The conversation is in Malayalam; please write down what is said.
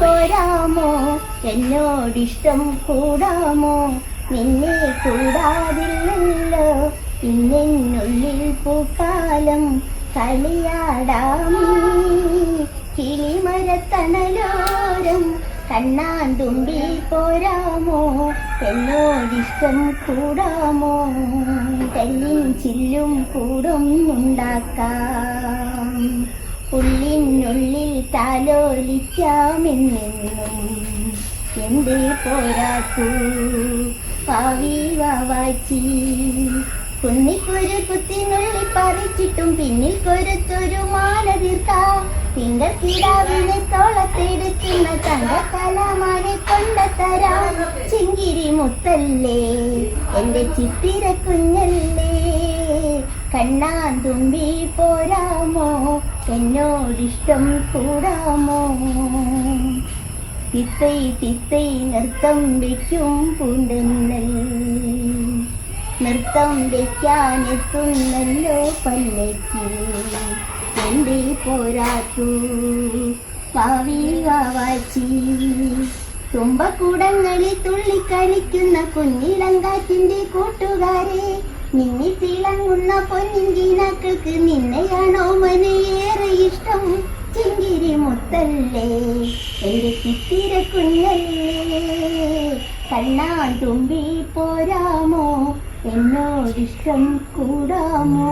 പോരാമോ, എന്നോടിഷ്ടം കൂടാമോ, നിന്നെ കൂടാതില്ലല്ലോ ഇന്നെന്നുള്ളിൽ പൂക്കാലം കളിയാടാം. കിളിമരത്തണലോരം കണ്ണാന്തുമ്പി പോരാമോ, എന്നോടിഷ്ടം കൂടാമോ, തെല്ലിൻ ചില്ലും കൂടും ഉണ്ടാക്കാം. ഉള്ളിനുള്ളിൽ താലോലിക്കാമെന്നെന്നും എന്തേ പോരാക്കൂ പാവി വാവാച്ചി. കുന്നിക്കൊരു കുത്തിനുള്ളിൽ പറിച്ചിട്ടും പിന്നിൽ കൊരുത്തൊരു മാല തീർക്കാം. തിങ്കൾ കിടാവിനെ തോളത്തെടുക്കുന്ന തങ്കക്കലമാനെ കൊണ്ടത്തരാം. ചിങ്കിരി മുത്തല്ലേ എന്റെ ചിത്തിര കുഞ്ഞല്ലേ, കണ്ണാന്തുമ്പി പോരാമോ, എന്നോടിഷ്ടം കൂടാമോ. തിത്തൈ തിത്തൈ നൃത്തം വയ്ക്കും പൂണ്ടെന്നൽ, നൃത്തം വയ്ക്കാനെത്തുന്നല്ലോ പല്ലയ്ക്ക്, എന്തേ പോരാത്തു പാവി വാവാച്ചി. തുമ്പക്കൂടങ്ങളിൽ തുള്ളിക്കളിക്കുന്ന കുഞ്ഞിളങ്കാറ്റിന്റെ കൂട്ടുകാരെ, നിന്നി തിളങ്ങുന്ന പൊന്നിൻകിനാക്കൾക്ക് നിന്നെയാണോ മനയേറെ ഇഷ്ടം. ചിങ്കിരി മുത്തല്ലേ എന്റെ ചിത്തിര കുഞ്ഞല്ലേ, കണ്ണാന്തുമ്പി പോരാമോ, എന്നോടിഷ്ടം കൂടാമോ.